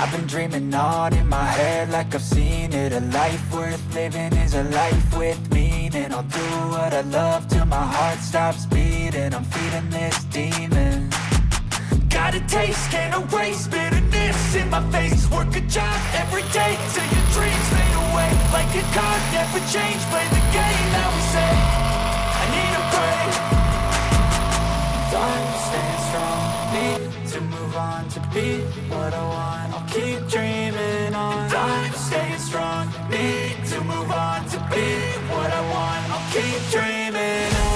I've been dreaming on in my head like I've seen it. A life worth living is a life with meaning. I'll do what I love till my heart stops beating. I'm feeding this demon. Got a taste, can't erase bitterness in my face. Work a job every day till your dreams fade away. Like a card, never change, play the game that we say. I need a break. I'm staying strong, need to move on to be what I want. I'll keep dreaming on. And I'm staying strong, need to move on to be what I want. I'll keep dreaming on.